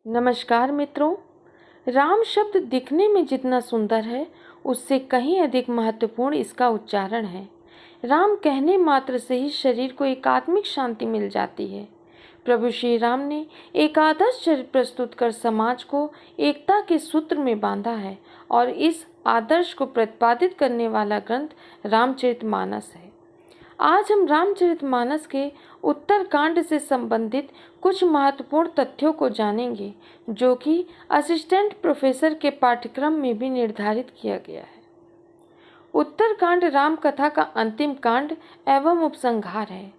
नमस्कार मित्रों। राम शब्द दिखने में जितना सुंदर है, उससे कहीं अधिक महत्वपूर्ण इसका उच्चारण है। राम कहने मात्र से ही शरीर को एक आत्मिक शांति मिल जाती है। प्रभु श्री राम ने एक आदर्श चरित्र प्रस्तुत कर समाज को एकता के सूत्र में बांधा है और इस आदर्श को प्रतिपादित करने वाला ग्रंथ रामचरितमानस है। आज हम रामचरितमानस के उत्तरकांड से संबंधित कुछ महत्वपूर्ण तथ्यों को जानेंगे, जो कि असिस्टेंट प्रोफेसर के पाठ्यक्रम में भी निर्धारित किया गया है। उत्तरकांड राम कथा का अंतिम कांड एवं उपसंहार है।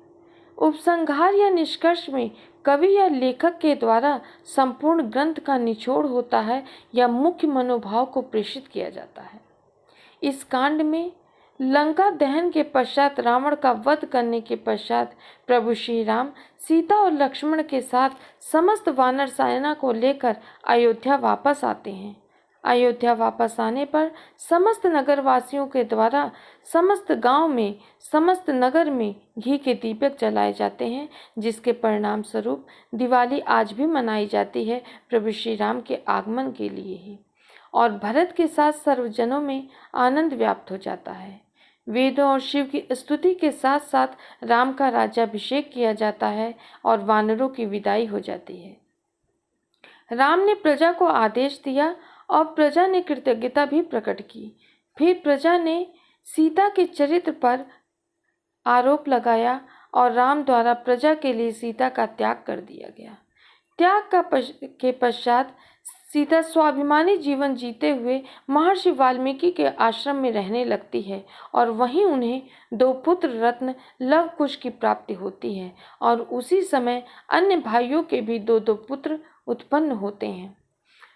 उपसंहार या निष्कर्ष में कवि या लेखक के द्वारा संपूर्ण ग्रंथ का निचोड़ होता है या मुख्य मनोभाव को प्रेषित किया जाता है। इस कांड में लंका दहन के पश्चात रावण का वध करने के पश्चात प्रभु श्री राम सीता और लक्ष्मण के साथ समस्त वानर सेना को लेकर अयोध्या वापस आते हैं। अयोध्या वापस आने पर समस्त नगरवासियों के द्वारा समस्त गांव में, समस्त नगर में घी के दीपक जलाए जाते हैं, जिसके परिणाम स्वरूप दिवाली आज भी मनाई जाती है, प्रभु श्री राम के आगमन के लिए ही। और भरत के साथ सर्वजनों में आनंद व्याप्त हो जाता है। वेदों और शिव की स्तुति के साथ साथ राम का राज्याभिषेक किया जाता है और वानरों की विदाई हो जाती है। राम ने प्रजा को आदेश दिया और प्रजा ने कृतज्ञता भी प्रकट की। फिर प्रजा ने सीता के चरित्र पर आरोप लगाया और राम द्वारा प्रजा के लिए सीता का त्याग कर दिया गया। त्याग के पश्चात सीता स्वाभिमानी जीवन जीते हुए महर्षि वाल्मीकि के आश्रम में रहने लगती है और वहीं उन्हें 2 पुत्र रत्न लव कुश की प्राप्ति होती है और उसी समय अन्य भाइयों के भी 2-2 पुत्र उत्पन्न होते हैं।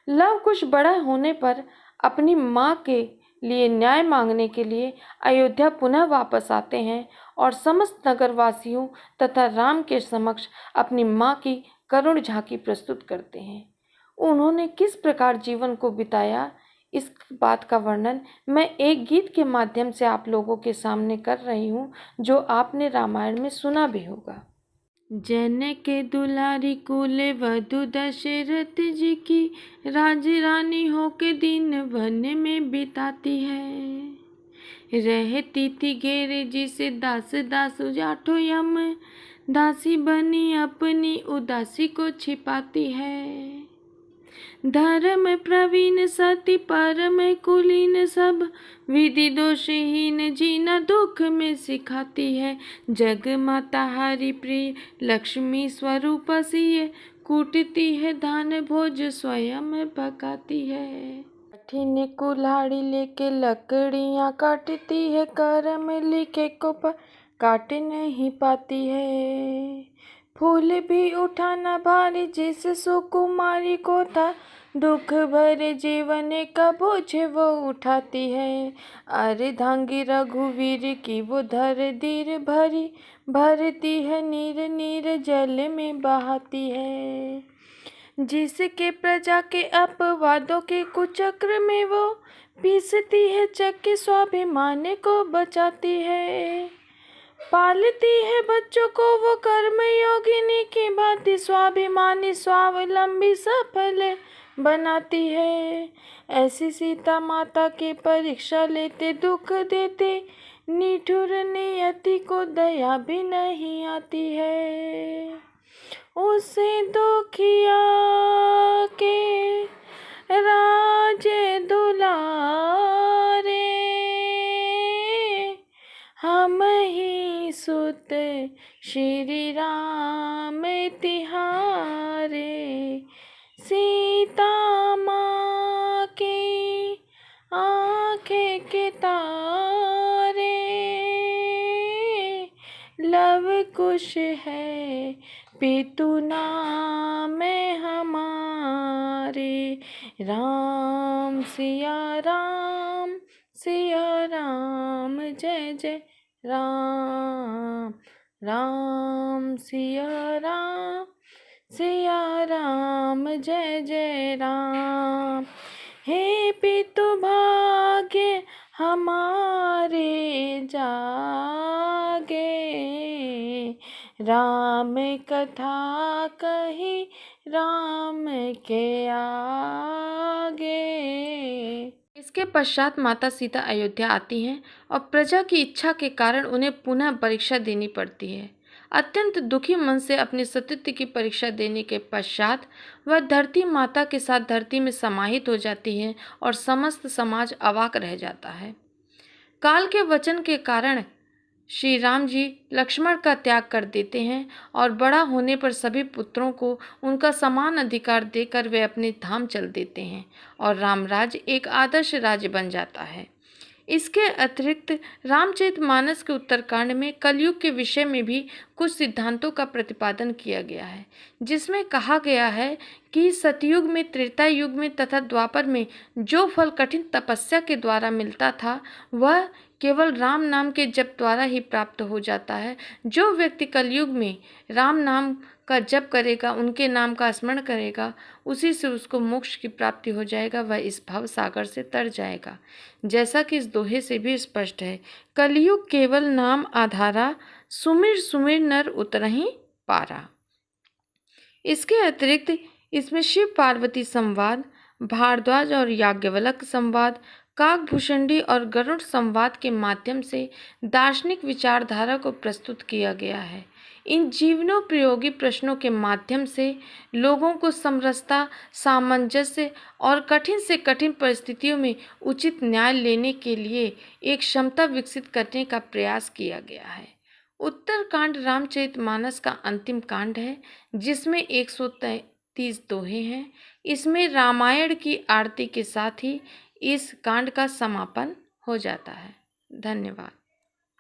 लव कुश बड़ा होने पर अपनी माँ के लिए न्याय मांगने के लिए अयोध्या पुनः वापस आते हैं और समस्त नगरवासियों तथा राम के समक्ष अपनी माँ की करुण झांकी प्रस्तुत करते हैं। उन्होंने किस प्रकार जीवन को बिताया, इस बात का वर्णन मैं एक गीत के माध्यम से आप लोगों के सामने कर रही हूँ, जो आपने रामायण में सुना भी होगा। जनक दुलारी कुल वधु दशरथ जी की, राज रानी होके दिन वन में बिताती है। रहती थी घेरे जिसे दास दास जाठो यम, दासी बनी अपनी उदासी को छिपाती है। धर्म प्रवीण सती परम कुलीन, सब विधि दोषहीन जीना दुख में सिखाती है। जग माता हरि प्रिय लक्ष्मी स्वरूप सिए, कूटती है धान भोज स्वयं पकाती है। कठिन कुल्हाड़ी लेके लकड़ियाँ काटती है, कर्म लिखे को पर काट नहीं पाती है। फूल भी उठाना भारी जिस सुकुमारी को था, दुख भरे जीवन का बोझ वो उठाती है। अर्धांगी रघुवीर की वो धर धीर भरी, भरती है नीर नीर जल में बहाती है। जिसके प्रजा के अपवादों के कुचक्र में वो पीसती है चक्की, स्वाभिमान को बचाती है। पालती है बच्चों को वो कर्म योगिनी की भांति, स्वाभिमानी स्वावलंबी सफल बनाती है। ऐसी सीता माता की परीक्षा लेते, दुख देते, निठुर नियति को दया भी नहीं आती है। उसे दुखिया के राज दुलारे, हम ही सुत श्री राम तिहारे। सीता माँ की आँखें के तारे, लव कुश है पितु नाम हमारे। राम सिया राम, सिया राम जय जय राम। राम सिया राम, सिया राम जय जय राम। हे पितु भाग्य हमारे जागे, राम कथा कही राम के आगे। इसके पश्चात माता सीता अयोध्या आती हैं और प्रजा की इच्छा के कारण उन्हें पुनः परीक्षा देनी पड़ती है। अत्यंत दुखी मन से अपने सतीत्व की परीक्षा देने के पश्चात वह धरती माता के साथ धरती में समाहित हो जाती है और समस्त समाज अवाक रह जाता है। काल के वचन के कारण श्री राम जी लक्ष्मण का त्याग कर देते हैं और बड़ा होने पर सभी पुत्रों को उनका समान अधिकार देकर वे अपने धाम चल देते हैं और रामराज्य एक आदर्श राज्य बन जाता है। इसके अतिरिक्त रामचरितमानस के उत्तरकांड में कलयुग के विषय में भी कुछ सिद्धांतों का प्रतिपादन किया गया है, जिसमें कहा गया है कि सतयुग में, त्रेता युग में तथा द्वापर में जो फल कठिन तपस्या के द्वारा मिलता था वह केवल राम नाम के जप द्वारा ही प्राप्त हो जाता है। जो व्यक्ति कलयुग में राम नाम का जप करेगा, उनके नाम का स्मरण करेगा, उसी से उसको मोक्ष की प्राप्ति हो जाएगा, वह इस भव सागर से तर जाएगा। जैसा कि इस दोहे से भी स्पष्ट है, कलयुग केवल नाम आधारा, सुमिर सुमिर नर उतरहि पारा। इसके अतिरिक्त इसमें शिव पार्वती संवाद, भारद्वाज और याज्ञवल्क संवाद, काकभूषणी और गरुड़ संवाद के माध्यम से दार्शनिक विचारधारा को प्रस्तुत किया गया है। इन जीवनोपयोगी प्रश्नों के माध्यम से लोगों को समरसता, सामंजस्य और कठिन से कठिन परिस्थितियों में उचित न्याय लेने के लिए एक क्षमता विकसित करने का प्रयास किया गया है। उत्तरकांड रामचरितमानस का अंतिम कांड है, जिसमें 133 दोहे हैं। इसमें रामायण की आरती के साथ ही इस कांड का समापन हो जाता है। धन्यवाद।